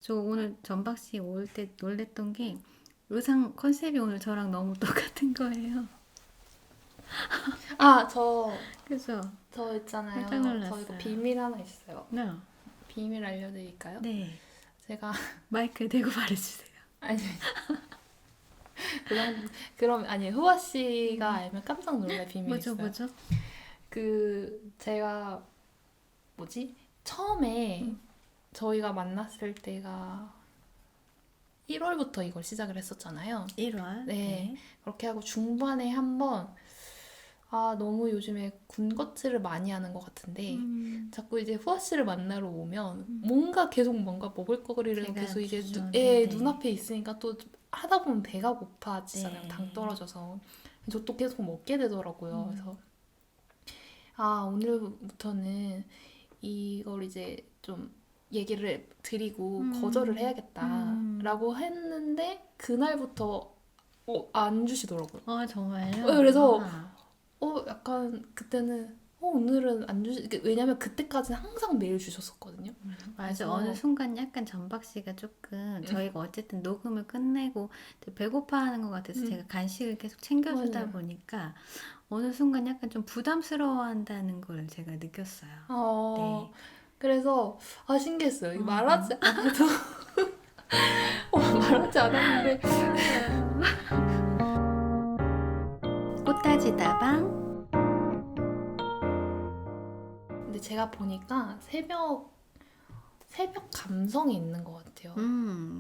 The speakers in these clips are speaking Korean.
저 오늘 전박 씨 올 때 놀랬던 게 의상 컨셉이 오늘 저랑 너무 똑같은 거예요. 아, 그래서 저 깜짝 있잖아요. 저 이거 놀랐어요. 비밀 하나 있어요. 네, 비밀 알려드릴까요? 네. 제가, 마이크 대고 말해주세요. 아니, 그럼, 아니, 후아 씨가 음, 알면 깜짝 놀랄 비밀 뭐죠, 있어요. 뭐죠? 제가, 뭐지? 처음에 음, 저희가 만났을 때가 1월부터 이걸 시작을 했었잖아요. 1월. 네. 네. 그렇게 하고 중반에 한번, 너무 요즘에 군것질을 많이 하는 것 같은데, 음, 자꾸 이제 후아 씨를 만나러 오면 음. 뭔가 계속 뭔가 먹을 거리를 제가 계속 이제 주죠. 네네. 눈앞에 있으니까 또 하다 보면 배가 고파지잖아요. 당 네. 떨어져서. 저 또 계속 먹게 되더라고요. 음, 그래서 오늘부터는 이걸 이제 좀 얘기를 드리고 거절을 음, 음. 해야겠다라고 했는데 그날부터 안 주시더라고요. 정말요? 그래서 아, 약간 그때는 오늘은 안 주시 왜냐면 그때까지는 항상 매일 주셨었거든요. 맞아. 어느 그래서 순간 약간 전박 씨가 조금 저희가 어쨌든 녹음을 끝내고 좀 배고파하는 것 같아서 제가 음, 간식을 계속 챙겨주다 맞아요. 보니까 어느 순간 약간 좀 부담스러워한다는 걸 제가 느꼈어요. 어, 네. 그래서 신기했어요. 이거 말하지 음. 않아도 말하지 않았는데 꽃다지 다방. 근데 제가 보니까 새벽 감성이 있는 것 같아요.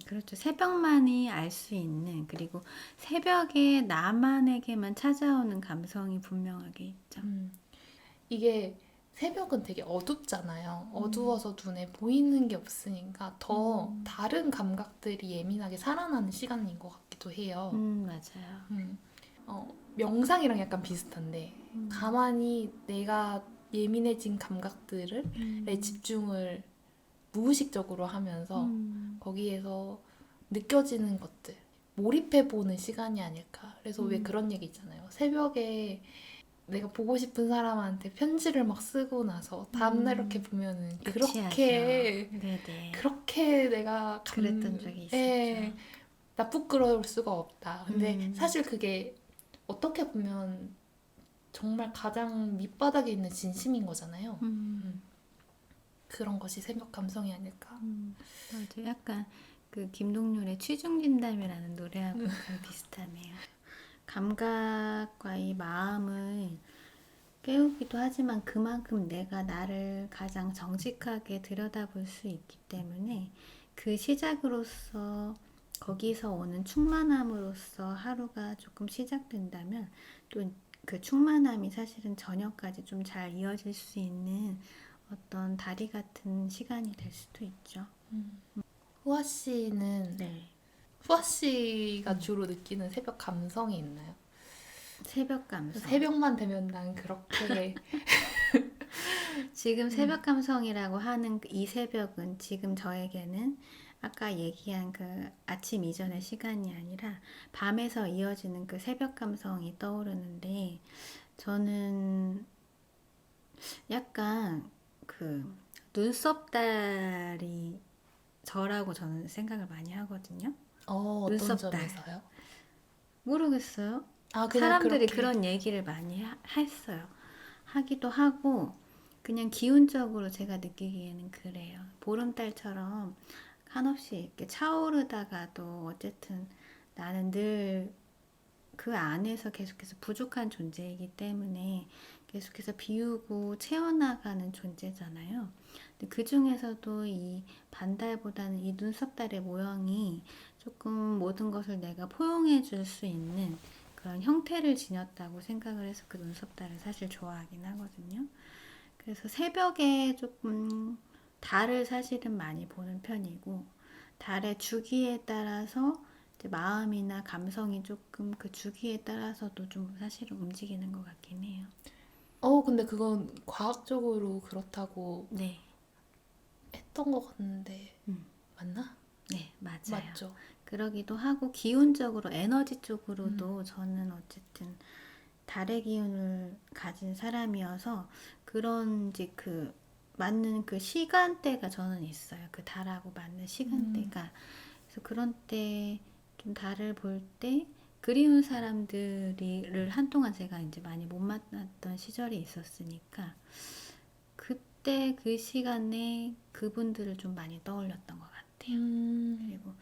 그렇죠. 새벽만이 알 수 있는, 그리고 새벽에 나만에게만 찾아오는 감성이 분명하게 있죠. 음, 이게 새벽은 되게 어둡잖아요. 음, 어두워서 눈에 보이는 게 없으니까 더 음, 다른 감각들이 예민하게 살아나는 시간인 것 같기도 해요. 맞아요. 음, 명상이랑 약간 비슷한데 음, 가만히 내가 예민해진 감각들을 음, 집중을 무의식적으로 하면서 음, 거기에서 느껴지는 것들 몰입해보는 시간이 아닐까. 그래서 왜 음. 그런 얘기 있잖아요. 새벽에 내가 보고 싶은 사람한테 편지를 막 쓰고 나서 다음날 이렇게 보면은 유치하죠. 그렇게 네네. 그렇게 내가 그랬던 적이 있었죠. 감에 나쁘끄러울 수가 없다. 근데 음, 사실 그게 어떻게 보면 정말 가장 밑바닥에 있는 진심인 거잖아요. 음, 음, 그런 것이 새벽 감성이 아닐까. 맞아. 약간 그 김동률의 취중진담이라는 노래하고 좀 비슷하네요. 감각과 이 마음을 깨우기도 하지만 그만큼 내가 나를 가장 정직하게 들여다볼 수 있기 때문에 그 시작으로서 거기서 오는 충만함으로써 하루가 조금 시작된다면 또 그 충만함이 사실은 저녁까지 좀 잘 이어질 수 있는 어떤 다리 같은 시간이 될 수도 있죠. 후아 씨는 네. 후아 씨가 주로 느끼는 새벽 감성이 있나요? 새벽 감성. 새벽만 되면 난 그렇게 지금 새벽 감성이라고 하는 이 새벽은 지금 저에게는 아까 얘기한 그 아침 이전의 시간이 아니라 밤에서 이어지는 그 새벽 감성이 떠오르는데 저는 약간 그 눈썹달이 저라고 저는 생각을 많이 하거든요. 어떤 눈썹달. 점에서요? 모르겠어요. 그냥 사람들이 그렇게 그런 얘기를 많이 했어요. 하기도 하고, 그냥 기운적으로 제가 느끼기에는 그래요. 보름달처럼 한없이 이렇게 차오르다가도 어쨌든 나는 늘 그 안에서 계속해서 부족한 존재이기 때문에 계속해서 비우고 채워나가는 존재잖아요. 근데 그 중에서도 이 반달보다는 이 눈썹달의 모형이 조금 모든 것을 내가 포용해 줄 수 있는 그런 형태를 지녔다고 생각을 해서 그 눈썹달을 사실 좋아하긴 하거든요. 그래서 새벽에 조금 달을 사실은 많이 보는 편이고, 달의 주기에 따라서 이제 마음이나 감성이 조금 그 주기에 따라서도 좀 사실은 움직이는 것 같긴 해요. 근데 그건 과학적으로 그렇다고 네, 했던 것 같은데 맞나? 네, 맞아요. 맞죠? 그러기도 하고, 기운적으로, 에너지 음, 쪽으로도 저는 어쨌든 달의 기운을 가진 사람이어서 그런지 그 맞는 그 시간대가 저는 있어요. 그 달하고 맞는 시간대가. 그래서 그런 때 좀 달을 볼 때 그리운 사람들을 한동안 제가 이제 많이 못 만났던 시절이 있었으니까 그때 그 시간에 그분들을 좀 많이 떠올렸던 것 같아요. 그리고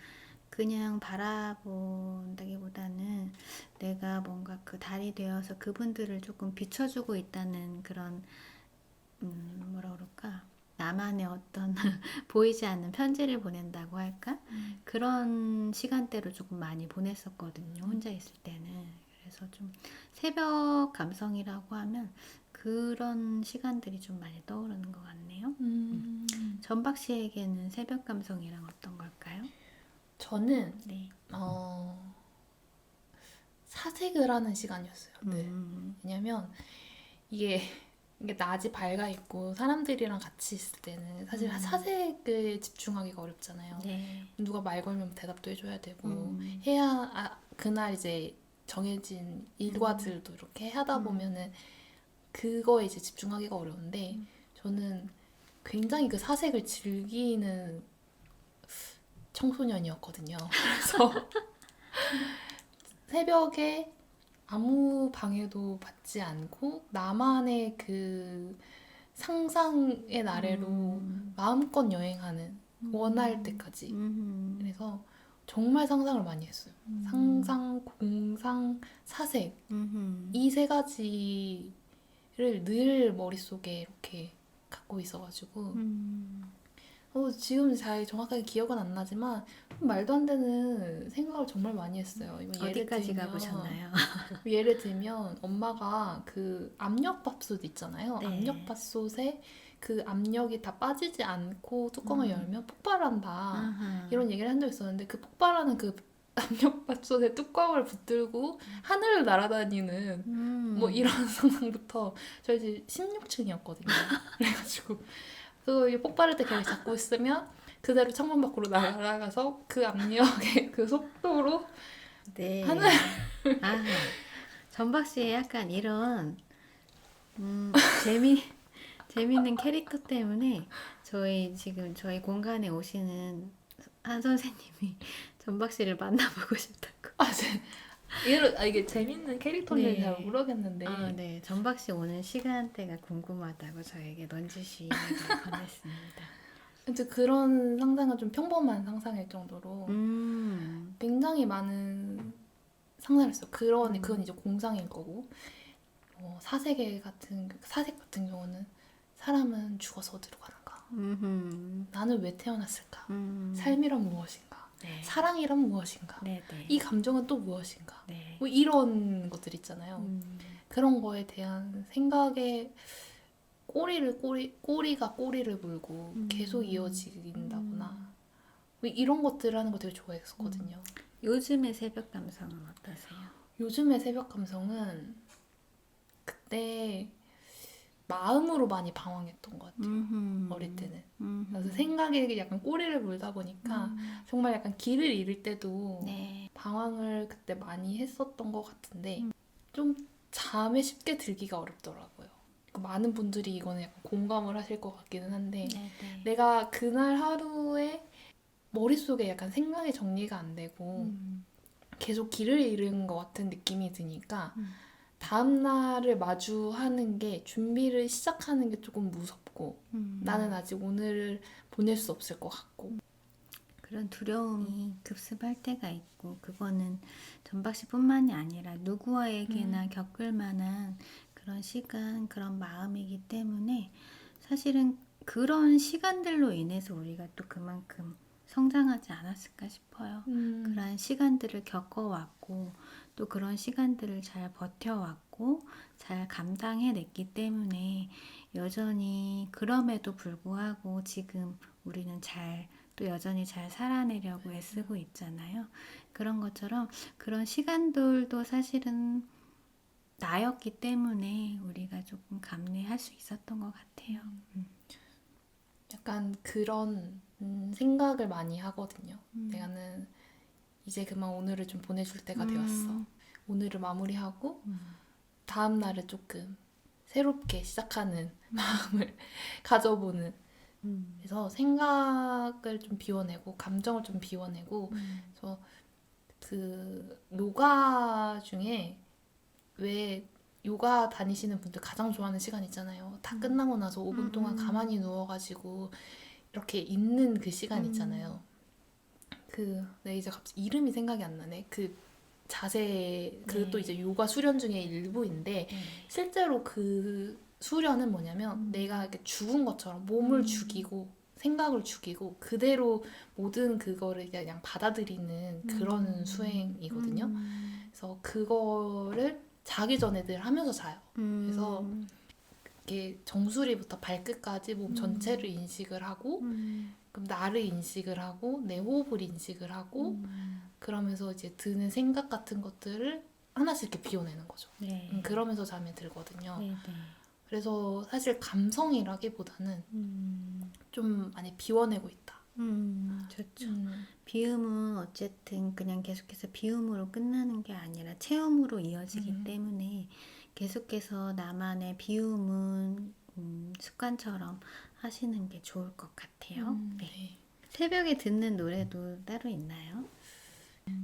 그냥 바라본다기보다는 내가 뭔가 그 달이 되어서 그분들을 조금 비춰주고 있다는 그런 뭐라 그럴까? 나만의 어떤 보이지 않는 편지를 보낸다고 할까? 그런 시간대로 조금 많이 보냈었거든요. 혼자 있을 때는. 그래서 좀 새벽 감성이라고 하면 그런 시간들이 좀 많이 떠오르는 것 같네요. 전박 씨에게는 새벽 감성이랑 어떤 걸까요? 저는 네. 사색을 하는 시간이었어요. 네. 음, 왜냐면 이게 낮이 밝아 있고 사람들이랑 같이 있을 때는 사실 사색에 집중하기가 어렵잖아요. 네. 누가 말 걸면 대답도 해줘야 되고 음, 그날 이제 정해진 일과들도 이렇게 하다 보면은 그거에 이제 집중하기가 어려운데 저는 굉장히 그 사색을 즐기는 청소년이었거든요. 그래서 새벽에 아무 방해도 받지 않고 나만의 그 상상의 나래로 마음껏 여행하는 원할 때까지. 그래서 정말 상상을 많이 했어요. 상상, 공상, 사색 이 세 가지를 늘 머릿속에 이렇게 갖고 있어가지고 지금 잘 정확하게 기억은 안 나지만 말도 안 되는 생각을 정말 많이 했어요. 어디까지 가보셨나요? 예를 들면 엄마가 그 압력밥솥 있잖아요. 네. 압력밥솥에 그 압력이 다 빠지지 않고 뚜껑을 열면 폭발한다. 아하. 이런 얘기를 한 적 있었는데 그 폭발하는 그 압력밥솥에 뚜껑을 붙들고 하늘을 날아다니는 뭐 이런 상상부터 저희 집 16층이었거든요. 그래가지고 그 폭발할 때 계속 잡고 있으면 그대로 창문 밖으로 날아가서 그 압력의 그 속도로 네. 하늘 아, 전박 씨의 약간 이런 음, 재미있는 캐릭터 때문에 저희 공간에 오시는 한 선생님이 전박 씨를 만나보고 싶다고. 이게 재밌는 캐릭터인지 잘 네. 모르겠는데 아, 네. 전박 씨 오는 시간대가 궁금하다고 저에게 넌지시 이야기를 건넸습니다. 이제 그런 상상은 좀 평범한 상상일 정도로 음, 굉장히 많은 상상을 했어요. 그건 이제 공상일 거고 사색 같은 경우는 사람은 죽어서 어디로 가는가? 나는 왜 태어났을까? 삶이란 무엇인가? 네. 사랑이란 무엇인가? 네, 네. 이 감정은 또 무엇인가? 네. 뭐 이런 것들 있잖아요. 그런 거에 대한 생각에 꼬리가 꼬리를 물고 계속 이어진다거나 뭐 이런 것들 하는 거 되게 좋아했었거든요. 요즘의 새벽 감성은 어떠세요? 요즘의 새벽 감성은 그때 마음으로 많이 방황했던 것 같아요. 어릴 때는. 그래서 생각에 약간 꼬리를 물다 보니까 정말 약간 길을 잃을 때도 네. 방황을 그때 많이 했었던 것 같은데 좀 잠에 쉽게 들기가 어렵더라고요. 많은 분들이 이거는 약간 공감을 하실 것 같기는 한데 네, 네. 내가 그날 하루에 머릿속에 약간 생각이 정리가 안 되고 계속 길을 잃은 것 같은 느낌이 드니까 다음날을 마주하는 게 준비를 시작하는 게 조금 무섭고 나는 아직 오늘을 보낼 수 없을 것 같고 그런 두려움이 급습할 때가 있고 그거는 전박 씨뿐만이 아니라 누구에게나 겪을 만한 그런 시간, 그런 마음이기 때문에 사실은 그런 시간들로 인해서 우리가 또 그만큼 성장하지 않았을까 싶어요. 그런 시간들을 겪어왔고 또 그런 시간들을 잘 버텨왔고 잘 감당해냈기 때문에 여전히 그럼에도 불구하고 지금 우리는 또 여전히 잘 살아내려고 애쓰고 있잖아요. 그런 것처럼 그런 시간들도 사실은 나였기 때문에 우리가 조금 감내할 수 있었던 것 같아요. 약간 그런 생각을 많이 하거든요. 내가는 이제 그만 오늘을 좀 보내줄 때가 되었어. 오늘을 마무리하고 다음 날을 조금 새롭게 시작하는 마음을 가져보는. 음. 그래서 생각을 좀 비워내고 감정을 좀 비워내고. 그래서 그 요가 중에 왜 요가 다니시는 분들 가장 좋아하는 시간 있잖아요. 다 끝나고 나서 5분 동안 가만히 누워가지고 이렇게 있는 그 시간 있잖아요. 네, 이제 갑자기 이름이 생각이 안 나네. 그 자세, 그것도 이제 요가 수련 중에 일부인데, 실제로 그 수련은 뭐냐면, 내가 이렇게 죽은 것처럼 몸을 죽이고, 생각을 죽이고, 그대로 모든 그거를 그냥 받아들이는 그런 수행이거든요. 그래서 그거를 자기 전에 늘 하면서 자요. 그래서 이렇게 정수리부터 발끝까지 몸 전체를 인식을 하고, 그럼 나를 인식을 하고 내 호흡을 인식을 하고 그러면서 이제 드는 생각 같은 것들을 하나씩 이렇게 비워내는 거죠. 네. 그러면서 잠에 들거든요. 네, 그래서 사실 감성이라기보다는 좀 많이 비워내고 있다. 좋죠. 비움은 어쨌든 그냥 계속해서 비움으로 끝나는 게 아니라 체험으로 이어지기 때문에 계속해서 나만의 비움은 습관처럼 하시는 게 좋을 것 같아요. 네. 새벽에 듣는 노래도 따로 있나요?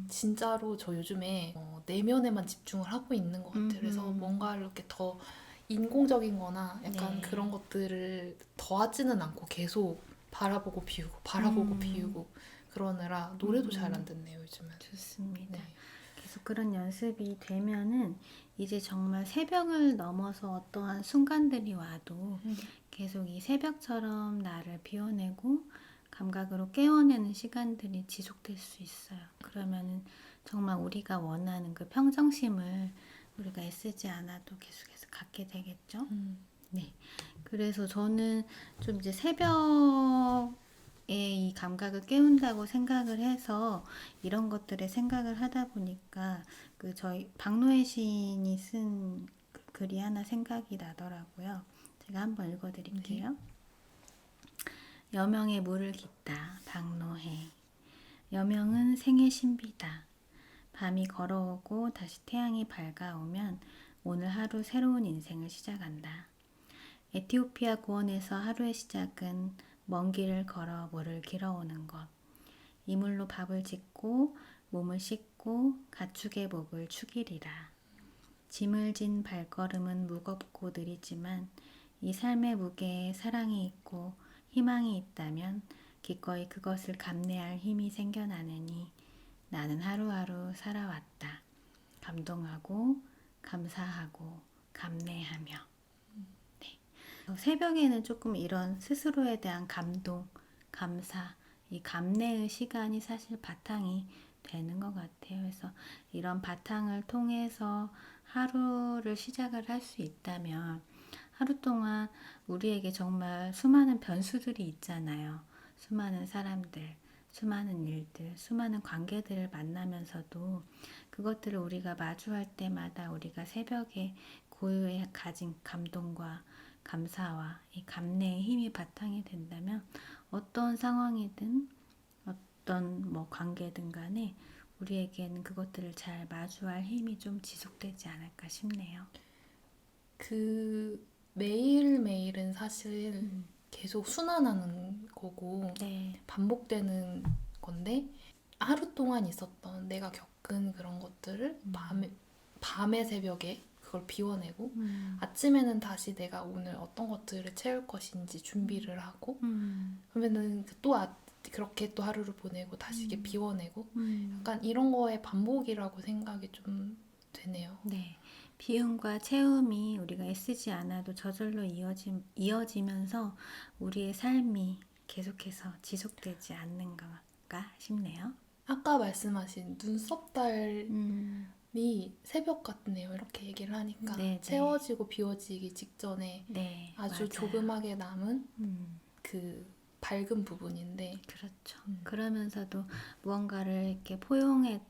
진짜로 저 요즘에 내면에만 집중을 하고 있는 것 같아요. 그래서 뭔가를 이렇게 더 인공적인 거나 약간 네. 그런 것들을 더하지는 않고 계속 바라보고 비우고 바라보고 비우고 그러느라 노래도 잘 안 듣네요, 요즘은. 좋습니다. 네. 계속 그런 연습이 되면은 이제 정말 새벽을 넘어서 어떠한 순간들이 와도 계속 이 새벽처럼 나를 비워내고 감각으로 깨워내는 시간들이 지속될 수 있어요. 그러면은 정말 우리가 원하는 그 평정심을 우리가 애쓰지 않아도 계속해서 갖게 되겠죠. 네. 그래서 저는 좀 이제 새벽에 이 감각을 깨운다고 생각을 해서 이런 것들에 생각을 하다 보니까 그 저희 박노해 시인이 쓴 그 글이 하나 생각이 나더라고요. 제가 한번 읽어드릴게요. 여명의 물을 깃다 박노해. 여명은 생의 신비다. 밤이 걸어오고 다시 태양이 밝아오면 오늘 하루 새로운 인생을 시작한다. 에티오피아 고원에서 하루의 시작은 먼 길을 걸어 물을 길어오는 것. 이물로 밥을 짓고 몸을 씻고 가축의 목을 축이리라. 짐을 진 발걸음은 무겁고 느리지만 이 삶의 무게에 사랑이 있고 희망이 있다면 기꺼이 그것을 감내할 힘이 생겨나느니 나는 하루하루 살아왔다. 감동하고 감사하고 감내하며. 네. 새벽에는 조금 이런 스스로에 대한 감동, 감사, 이 감내의 시간이 사실 바탕이 되는 것 같아요. 그래서 이런 바탕을 통해서 하루를 시작을 할 수 있다면 하루 동안 우리에게 정말 수많은 변수들이 있잖아요. 수많은 사람들, 수많은 일들, 수많은 관계들을 만나면서도 그것들을 우리가 마주할 때마다 우리가 새벽에 고유에 가진 감동과 감사와 이 감내의 힘이 바탕이 된다면 어떤 상황이든 어떤 뭐 관계든 간에 우리에게는 그것들을 잘 마주할 힘이 좀 지속되지 않을까 싶네요. 그 매일매일은 사실 계속 순환하는 거고 네. 반복되는 건데 하루 동안 있었던 내가 겪은 그런 것들을 밤에 새벽에 그걸 비워내고 아침에는 다시 내가 오늘 어떤 것들을 채울 것인지 준비를 하고 그러면은 또 그렇게 또 하루를 보내고 다시 이게 비워내고 약간 이런 거의 반복이라고 생각이 좀 되네요. 네. 비움과 채움이 우리가 애쓰지 않아도 저절로 이어지면서 우리의 삶이 계속해서 지속되지 않는가 싶네요. 아까 말씀하신 눈썹달이 새벽 같네요. 이렇게 얘기를 하니까 네, 채워지고 비워지기 직전에 네, 아주 맞아요. 조그맣게 남은 그 밝은 부분인데 그렇죠. 그러면서도 무언가를 이렇게 포용해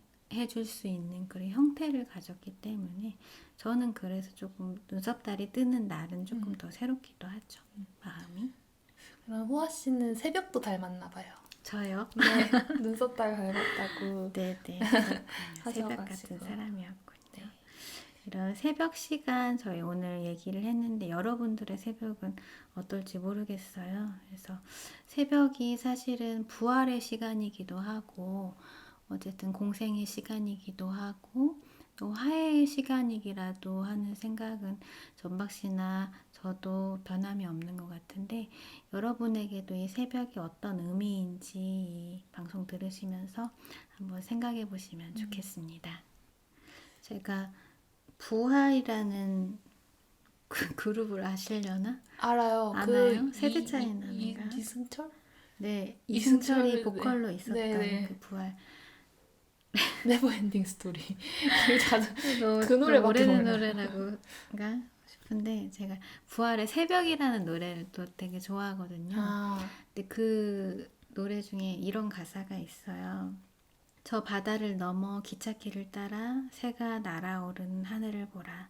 줄 수 있는 그런 형태를 가졌기 때문에 저는 그래서 조금 눈썹달이 뜨는 날은 조금 더 새롭기도 하죠. 마음이. 그럼 호아 씨는 새벽도 닮았나 봐요. 저요? 네, 눈썹달 닮았다고 네네. 새벽 같은 하셔가지고. 사람이었군요. 네. 이런 새벽 시간 저희 오늘 얘기를 했는데 여러분들의 새벽은 어떨지 모르겠어요. 그래서 새벽이 사실은 부활의 시간이기도 하고 어쨌든 공생의 시간이기도 하고 또 화해의 시간이기라도 하는 생각은 전박 씨나 저도 변함이 없는 것 같은데 여러분에게도 이 새벽이 어떤 의미인지 이 방송 들으시면서 한번 생각해 보시면 좋겠습니다. 제가 부활이라는 그룹을 아시려나? 알아요. 아나요? 세대 차이 나는가? 이승철? 네, 이승철, 이승철이 보컬로 있었던 네. 그 부활. 네버엔딩 스토리. 자주 너, 그 노래밖에 오래된 몰라요. 노래라고가 싶은데 제가 부활의 새벽이라는 노래를 또 되게 좋아하거든요. 아, 근데 그 노래 중에 이런 가사가 있어요. 저 바다를 넘어 기찻길을 따라 새가 날아오르는 하늘을 보라.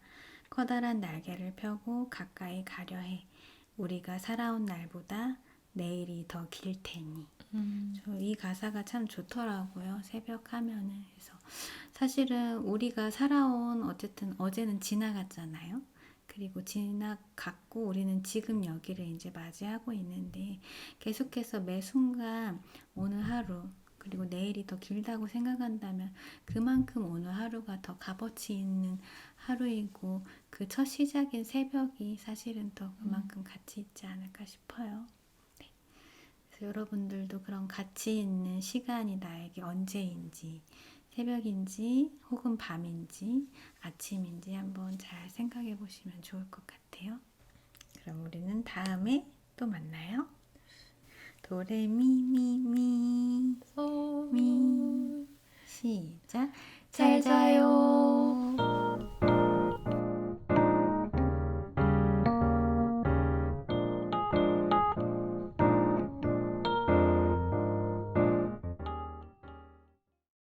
커다란 날개를 펴고 가까이 가려 해. 우리가 살아온 날보다 내일이 더 길 테니. 저 이 가사가 참 좋더라고요. 새벽 하면은. 그래서 사실은 우리가 살아온 어쨌든 어제는 지나갔잖아요. 그리고 지나갔고 우리는 지금 여기를 이제 맞이하고 있는데 계속해서 매 순간 오늘 하루 그리고 내일이 더 길다고 생각한다면 그만큼 오늘 하루가 더 값어치 있는 하루이고 그 첫 시작인 새벽이 사실은 더 그만큼 가치 있지 않을까 싶어요. 네. 그래서 여러분들도 그런 가치 있는 시간이 나에게 언제인지 새벽인지 혹은 밤인지 아침인지 한번 잘 생각해 보시면 좋을 것 같아요. 그럼 우리는 다음에 또 만나요. 도레미미미 미 시작. 잘 자요.